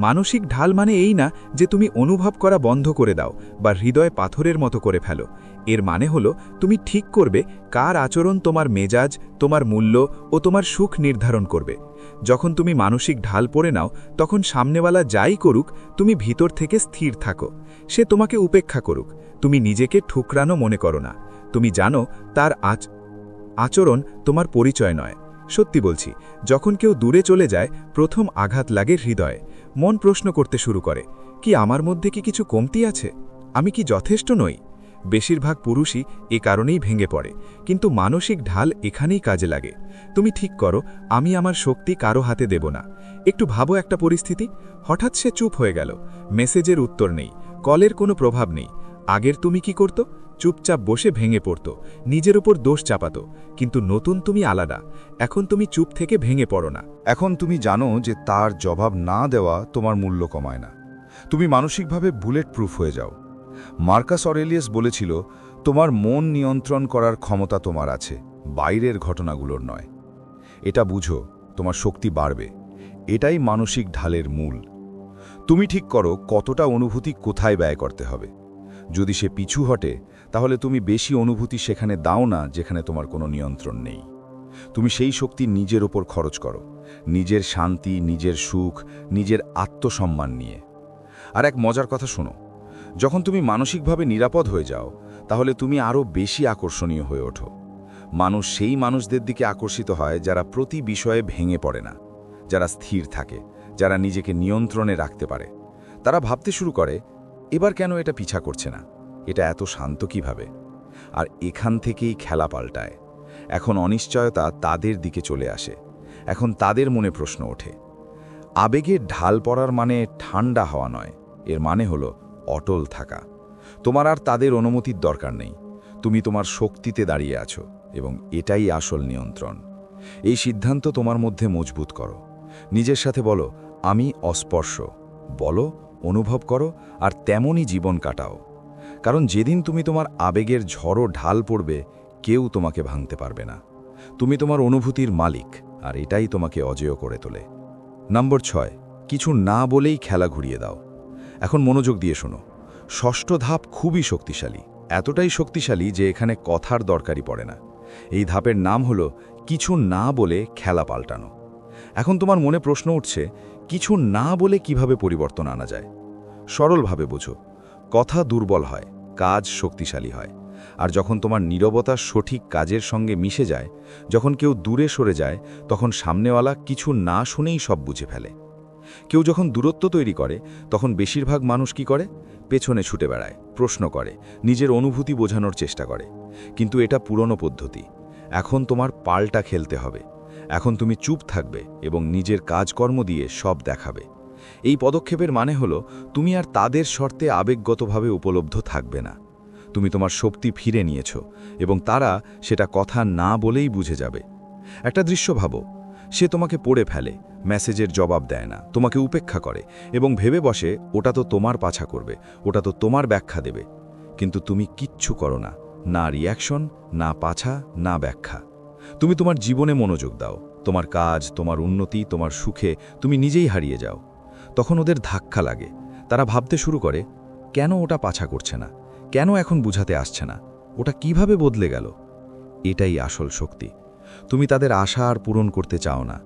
মানসিক ঢাল মানে এই না যে তুমি অনুভব করা বন্ধ করে দাও বা হৃদয় পাথরের মতো করে ফেলো। এর মানে হলো তুমি ঠিক করবে কার আচরণ তোমার মেজাজ, তোমার মূল্য ও তোমার সুখ নির্ধারণ করবে। যখন তুমি মানসিক ঢাল পড়ে নাও, তখন সামনেওয়ালা যাই করুক, তুমি ভিতর থেকে স্থির থাকো। সে তোমাকে উপেক্ষা করুক, তুমি নিজেকে ঠুকরানো মনে করো না। তুমি জানো তার আচরণ তোমার পরিচয় নয়। সত্যি বলছি, যখন কেউ দূরে চলে যায়, প্রথম আঘাত লাগে হৃদয়ে। মন প্রশ্ন করতে শুরু করে, কি আমার মধ্যে কি কিছু কমতি আছে? আমি কি যথেষ্ট নই? বেশিরভাগ পুরুষই এ কারণেই ভেঙে পড়ে, কিন্তু মানসিক ঢাল এখানেই কাজে লাগে। তুমি ঠিক করো, আমি আমার শক্তি কারো হাতে দেব না। একটু ভাবো একটা পরিস্থিতি, হঠাৎ সে চুপ হয়ে গেল, মেসেজের উত্তর নেই, কলের কোনো প্রভাব নেই। আগের তুমি কি করত? চুপচাপ বসে ভেঙে পড়ত, নিজের উপর দোষ চাপাত। কিন্তু নতুন তুমি আলাদা, এখন তুমি চুপ থেকে ভেঙে পড়ো না। এখন তুমি জানো যে তার জবাব না দেওয়া তোমার মূল্য কমায় না। তুমি মানসিকভাবে বুলেট প্রুফ হয়ে যাও। মার্কাস অরেলিয়াস বলেছিল, তোমার মন নিয়ন্ত্রণ করার ক্ষমতা তোমার আছে, বাইরের ঘটনাগুলোর নয়। এটা বুঝো, তোমার শক্তি বাড়বে। এটাই মানসিক ঢালের মূল। তুমি ঠিক করো কতটা অনুভূতি কোথায় ব্যয় করতে হবে। যদি সে পিছু হটে, তাহলে তুমি বেশি অনুভূতি সেখানে দাও না যেখানে তোমার কোনো নিয়ন্ত্রণ নেই। তুমি সেই শক্তি নিজের ওপর খরচ করো, নিজের শান্তি, নিজের সুখ, নিজের আত্মসম্মান নিয়ে। আর এক মজার কথা শোনো, যখন তুমি মানসিকভাবে নিরাপদ হয়ে যাও, তাহলে তুমি আরও বেশি আকর্ষণীয় হয়ে ওঠো। মানুষ সেই মানুষদের দিকে আকর্ষিত হয় যারা প্রতি বিষয়ে ভেঙে পড়ে না, যারা স্থির থাকে, যারা নিজেকে নিয়ন্ত্রণে রাখতে পারে। তারা ভাবতে শুরু করে, এবার কেন এটা পিছা করছে না, এটা এত শান্ত কিভাবে? আর এখান থেকেই খেলা পাল্টায়। এখন অনিশ্চয়তা তাদের দিকে চলে আসে। এখন তাদের মনে প্রশ্ন ওঠে। আবেগের ঢাল পড়ার মানে ঠান্ডা হওয়া নয়, এর মানে হলো অটল থাকা। তোমার আর তাদের অনুমতির দরকার নেই, তুমি তোমার শক্তিতে দাঁড়িয়ে আছো, এবং এটাই আসল নিয়ন্ত্রণ। এই সিদ্ধান্ত তোমার মধ্যে মজবুত করো। নিজের সাথে বলো, আমি অস্পর্শ, বলো, অনুভব করো, আর তেমনই জীবন কাটাও। কারণ যেদিন তুমি তোমার আবেগের ঝড়ো ঢাল পড়বে, কেউ তোমাকে ভাঙতে পারবে না। তুমি তোমার অনুভূতির মালিক, আর এটাই তোমাকে অজেয় করে তোলে। নম্বর 6, কিছু না বলেই খেলা ঘুরিয়ে দাও। এখন মনোযোগ দিয়ে শোনো। ষষ্ঠ ধাপ খুবই শক্তিশালী, এতটাই শক্তিশালী যে এখানে কথার দরকারই পড়ে না। এই ধাপের নাম হলো কিছু না বলে খেলা পাল্টানো। এখন তোমার মনে প্রশ্ন উঠছে, কিছু না বলে কিভাবে পরিবর্তন আনা যায়? সরলভাবে বোঝো, কথা দুর্বল হয়, কাজ শক্তিশালী হয়। আর যখন তোমার নীরবতা সঠিক কাজের সঙ্গে মিশে যায়, যখন কেউ দূরে সরে যায়, তখন সামনেওয়ালা কিছু না শুনেই সব বুঝে ফেলে। কেউ যখন দূরত্ব তৈরি করে, তখন বেশিরভাগ মানুষ কি করে? পেছনে ছুটে বেড়ায়, প্রশ্ন করে, নিজের অনুভূতি বোঝানোর চেষ্টা করে। কিন্তু এটা পুরনো পদ্ধতি। এখন তোমার পাল্টা খেলতে হবে। এখন তুমি চুপ থাকবে এবং নিজের কাজকর্ম দিয়ে সব দেখাবে। এই পদক্ষেপের মানে হলো, তুমি আর তাদের শর্তে আবেগগতভাবে উপলব্ধ থাকবে না। তুমি তোমার শক্তি ফিরে নিয়েছ, এবং তারা সেটা কথা না বলেই বুঝে যাবে। একটা দৃশ্য ভাবো, সে তোমাকে পড়ে ফেলে, মেসেজের জবাব দেয় না, তোমাকে উপেক্ষা করে, এবং ভেবে বসে ওটা তো তোমার পাছা করবে, ওটা তো তোমার ব্যাখ্যা দেবে। কিন্তু তুমি কিচ্ছু করো না, না রিয়াকশন, না পাছা, না ব্যাখ্যা। তুমি তোমার জীবনে মনোযোগ দাও, তোমার কাজ, তোমার উন্নতি, তোমার সুখে তুমি নিজেই হারিয়ে যাও। তখন ওদের ধাক্কা লাগে। তারা ভাবতে শুরু করে, কেন ওটা পাছা করছে না, কেন এখন বুঝাতে আসছে না, ওটা কিভাবে বদলে গেল? এটাই আসল শক্তি। তুমি তাদের আশা আর পূরণ করতে চাও না।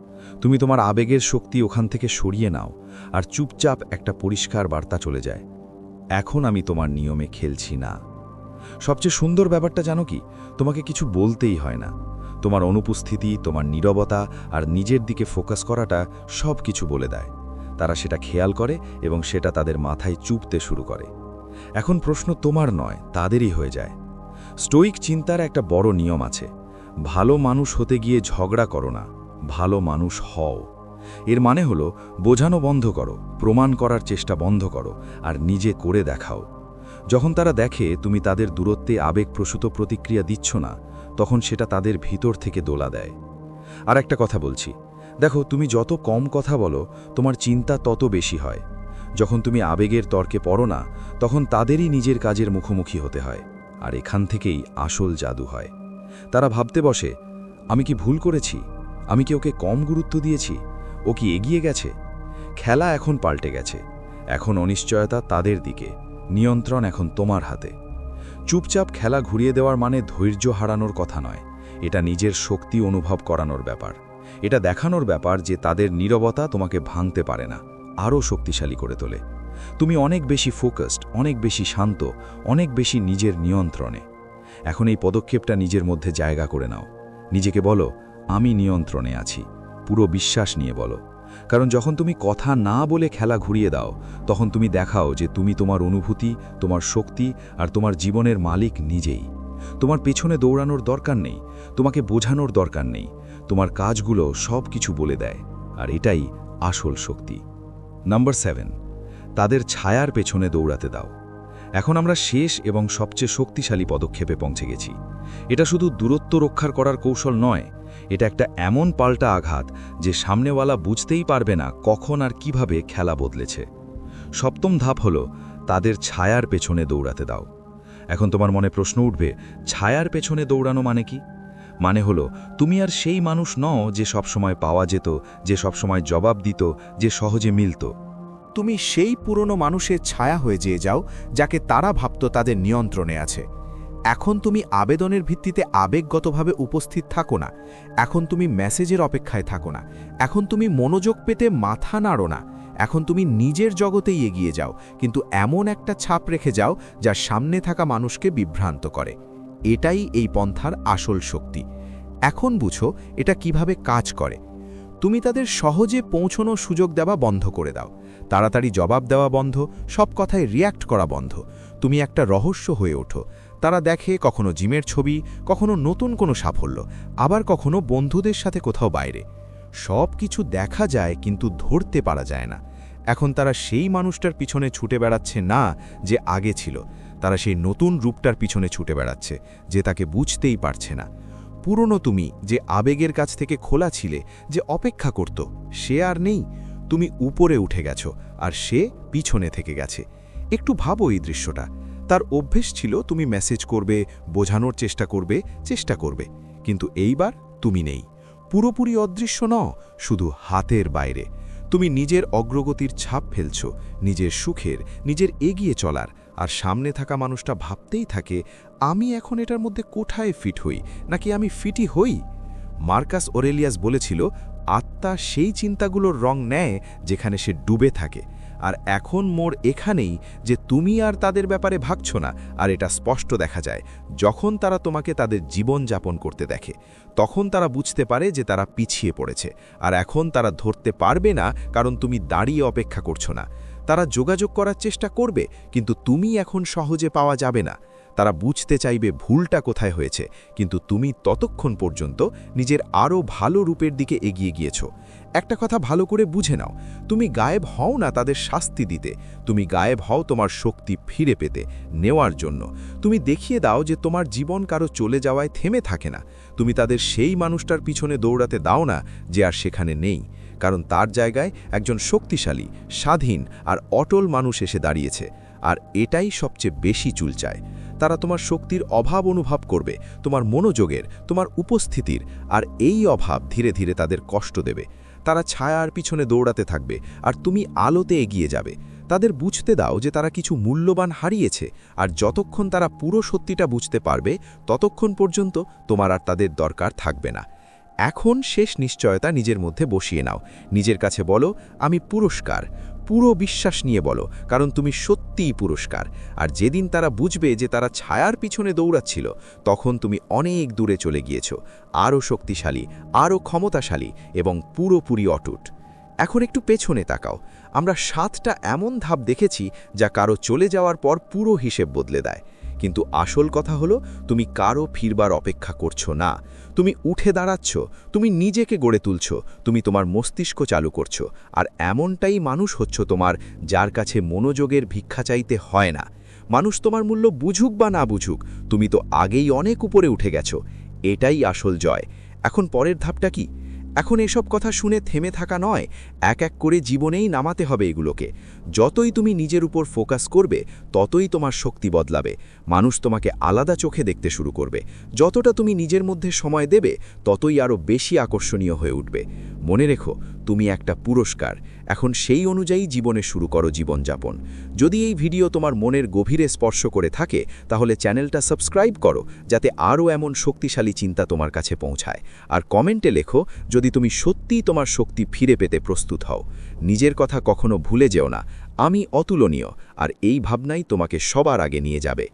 তুমি তোমার আবেগের শক্তি ওখান থেকে সরিয়ে নাও, আর চুপচাপ একটা পরিষ্কার বার্তা চলে যায়, এখন আমি তোমার নিয়মে খেলছি না। সবচেয়ে সুন্দর ব্যাপারটা জানো কি? তোমাকে কিছু বলতেই হয় না। তোমার অনুপস্থিতি, তোমার নীরবতা আর নিজের দিকে ফোকাস করাটা সব কিছু বলে দেয়। তারা সেটা খেয়াল করে এবং সেটা তাদের মাথায় চুপতে শুরু করে। এখন প্রশ্ন তোমার নয়, তাদেরই হয়ে যায়। স্টোইক চিন্তার একটা বড় নিয়ম আছে, ভালো মানুষ হতে গিয়ে ঝগড়া করো না, ভালো মানুষ হও। এর মানে হলো, বোঝানো বন্ধ করো, প্রমাণ করার চেষ্টা বন্ধ করো, আর নিজে করে দেখাও। যখন তারা দেখে তুমি তাদের দূরত্বে আবেগপ্রসূত প্রতিক্রিয়া দিচ্ছ না, তখন সেটা তাদের ভিতর থেকে দোলা দেয়। আর একটা কথা বলছি, দেখো, তুমি যত কম কথা বলো, তোমার চিন্তা তত বেশি হয়। যখন তুমি আবেগের তর্কে পড়ো না, তখন তাদেরই নিজের কাজের মুখোমুখি হতে হয়। আর এখান থেকেই আসল জাদু হয়। তারা ভাবতে বসে, আমি কি ভুল করেছি? আমি কি ওকে কম গুরুত্ব দিয়েছি? ও কি এগিয়ে গেছে? খেলা এখন পাল্টে গেছে। এখন অনিশ্চয়তা তাদের দিকে, নিয়ন্ত্রণ এখন তোমার হাতে। চুপচাপ খেলা ঘুরিয়ে দেওয়ার মানে ধৈর্য হারানোর কথা নয়, এটা নিজের শক্তি অনুভব করানোর ব্যাপার। এটা দেখানোর ব্যাপার যে তাদের নীরবতা তোমাকে ভাঙতে পারে না, আরও শক্তিশালী করে তোলে। তুমি অনেক বেশি ফোকাসড, অনেক বেশি শান্ত, অনেক বেশি নিজের নিয়ন্ত্রণে। এখন এই পদক্ষেপটা নিজের মধ্যে জায়গা করে নাও। নিজেকে বলো, আমি নিয়ন্ত্রণে আছি। পুরো বিশ্বাস নিয়ে বলো। কারণ যখন তুমি কথা না বলে খেলা ঘুরিয়ে দাও, তখন তুমি দেখাও যে তুমি তোমার অনুভূতি, তোমার শক্তি আর তোমার জীবনের মালিক নিজেই। তোমার পেছনে দৌড়ানোর দরকার নেই, তোমাকে বোঝানোর দরকার নেই। তোমার কাজগুলো সব কিছু বলে দেয়, আর এটাই আসল শক্তি। নাম্বার 7, তাদের ছায়ার পেছনে দৌড়াতে দাও। এখন আমরা শেষ এবং সবচেয়ে শক্তিশালী পদক্ষেপে পৌঁছে গেছি। এটা শুধু দূরত্ব রক্ষার করার কৌশল নয়, এটা একটা এমন পাল্টা আঘাত যে সামনেওয়ালা বুঝতেই পারবে না কখন আর কিভাবে খেলা বদলেছে। 7ম ধাপ হলো, তাদের ছায়ার পেছনে দৌড়াতে দাও। এখন তোমার মনে প্রশ্ন উঠবে, ছায়ার পেছনে দৌড়ানো মানে কি? মানে হলো, তুমি আর সেই মানুষ নও যে সবসময় পাওয়া যেত, যে সবসময় জবাব দিত, যে সহজে মিলত। তুমি সেই পুরনো মানুষের ছায়া হয়ে যেয়ে যাও যাকে তারা ভাবত তাদের নিয়ন্ত্রণে আছে। এখন তুমি আবেদনের ভিত্তিতে আবেগগতভাবে উপস্থিত থাকো না। এখন তুমি মেসেজের অপেক্ষায় থাকো না। এখন তুমি মনোযোগ পেতে মাথা নাড়ো না। এখন তুমি নিজের জগতেই এগিয়ে যাও, কিন্তু এমন একটা ছাপ রেখে যাও যা সামনে থাকা মানুষকে বিভ্রান্ত করে। এটাই এই পন্থার আসল শক্তি। এখন বুঝো এটা কিভাবে কাজ করে। তুমি তাদের সহজে পৌঁছানোর সুযোগ দেওয়া বন্ধ করে দাও, তাড়াতাড়ি জবাব দেওয়া বন্ধ, সব কথায় রিয়্যাক্ট করা বন্ধ। তুমি একটা রহস্য হয়ে ওঠো। তারা দেখে কখনো জিমের ছবি, কখনো নতুন কোনো সাফল্য, আবার কখনো বন্ধুদের সাথে কোথাও বাইরে। সব কিছু দেখা যায় কিন্তু ধরতে পারা যায় না। এখন তারা সেই মানুষটার পিছনে ছুটে বেড়াচ্ছে না যে আগে ছিল, তারা সেই নতুন রূপটার পিছনে ছুটে বেড়াচ্ছে যে তাকে বুঝতেই পারছে না। পুরনো তুমি যে আবেগের কাছ থেকে খোলা ছিলে, যে অপেক্ষা করত, সে আর নেই। তুমি উপরে উঠে গেছো আর সে পিছনে থেকে গেছে। একটু ভাবো এই দৃশ্যটা। তার অভ্যেস ছিল তুমি মেসেজ করবে, বোঝানোর চেষ্টা করবে, কিন্তু এইবার তুমি নেই। পুরোপুরি অদৃশ্য নও, শুধু হাতের বাইরে। তুমি নিজের অগ্রগতির ছাপ ফেলছ, নিজের সুখের, নিজের এগিয়ে চলার, আর সামনে থাকা মানুষটা ভাবতেই থাকে, আমি এখন এটার মধ্যে কোথায় ফিট হই, নাকি আমি ফিটই হই। মার্কাস অরেলিয়াস বলেছিল, আত্মা সেই চিন্তাগুলোর রং নেয় যেখানে সে ডুবে থাকে। আর এখন মোর এখানেই যে তুমি আর তাদের ব্যাপারে ভাবছ না, আর এটা স্পষ্ট দেখা যায় যখন তারা তোমাকে তাদের জীবন যাপন করতে দেখে। তখন তারা বুঝতে পারে যে তারা পিছিয়ে পড়েছে, আর এখন তারা ধরতে পারবে না, কারণ তুমি দাঁড়িয়ে অপেক্ষা করছো না। তারা যোগাযোগ করার চেষ্টা করবে, কিন্তু তুমি এখন সহজে পাওয়া যাবে না। তারা বুঝতে চাইবে ভুলটা কোথায় হয়েছে, কিন্তু তুমি ততক্ষণ পর্যন্ত নিজের আরও ভালো রূপের দিকে এগিয়ে গিয়েছ। একটা কথা ভালো করে বুঝে নাও, তুমি গায়েব হও না তাদের শাস্তি দিতে, তুমি গায়েব হও তোমার শক্তি ফিরে পেতে নেওয়ার জন্য। তুমি দেখিয়ে দাও যে তোমার জীবন কারো চলে যাওয়ায় থেমে থাকে না। তুমি তাদের সেই মানুষটার পিছনে দৌড়াতে দাও না যে আর সেখানে নেই, কারণ তার জায়গায় একজন শক্তিশালী, স্বাধীন আর অটল মানুষ এসে দাঁড়িয়েছে। আর এটাই সবচেয়ে বেশি চুলচায়। তারা তোমার শক্তির অভাব অনুভব করবে, তোমার মনোযোগের, তোমার উপস্থিতির, আর এই অভাব ধীরে ধীরে তাদের কষ্ট দেবে। তারা ছায়ার পিছনে দৌড়াতে থাকবে, আর তুমি আলোতে এগিয়ে যাবে। তাদের বুঝতে দাও যে তারা কিছু মূল্যবান হারিয়েছে, আর যতক্ষণ তারা পুরো সত্যিটা বুঝতে পারবে, ততক্ষণ পর্যন্ত তোমার আর তাদের দরকার থাকবে না। এখন শেষ নিশ্চয়তা নিজের মধ্যে বসিয়ে নাও। নিজের কাছে বলো, আমি পুরস্কার। পুরো বিশ্বাস নিয়ে বলো, কারণ তুমি সত্যিই পুরস্কার। আর যেদিন তারা বুঝবে যে তারা ছায়ার পিছনে দৌড়াচ্ছিল, তখন তুমি অনেক দূরে চলে গিয়েছ, আরও শক্তিশালী, আরও ক্ষমতাশালী এবং পুরোপুরি অটুট। এখন একটু পেছনে তাকাও। আমরা 7টা এমন ধাপ দেখেছি যা কারো চলে যাওয়ার পর পুরো হিসেব বদলে দেয়। কিন্তু আসল কথা হলো, তুমি কারো ফিরবার অপেক্ষা করছো না। তুমি উঠে দাঁড়াচ্ছ, তুমি নিজেকে গড়ে তুলছ, তুমি তোমার মস্তিষ্ক চালু করছো। আর এমনটাই মানুষ হচ্ছ তোমার, যার কাছে মনোযোগের ভিক্ষা চাইতে হয় না। মানুষ তোমার মূল্য বুঝুক বা না বুঝুক, তুমি তো আগেই অনেক উপরে উঠে গেছো। এটাই আসল জয়। এখন পরের ধাপটা কি? এখন এসব কথা শুনে থেমে থাকা নয়, এক এক করে জীবনেই নামাতে হবে এগুলোকে। যতই তুমি নিজের উপর ফোকাস করবে, ততই তোমার শক্তি বদলাবে। মানুষ তোমাকে আলাদা চোখে দেখতে শুরু করবে। যতটা তুমি নিজের মধ্যে সময় দেবে, ততই আরও বেশি আকর্ষণীয় হয়ে উঠবে। মনে রেখো, তুমি একটা পুরস্কার। এখন সেই অনুযায়ী জীবনে শুরু করো জীবনযাপন। যদি এই ভিডিও তোমার মনের গভীরে স্পর্শ করে থাকে, তাহলে চ্যানেলটা সাবস্ক্রাইব করো, যাতে আরও এমন শক্তিশালী চিন্তা তোমার কাছে পৌঁছায়। আর কমেন্টে লেখো যদি তুমি সত্যিই তোমার শক্তি ফিরে পেতে প্রস্তুত হও। নিজের কথা কখনো ভুলে যেও না, আমি অতুলনীয়, আর এই ভাবনাই তোমাকে সবার আগে নিয়ে যাবে।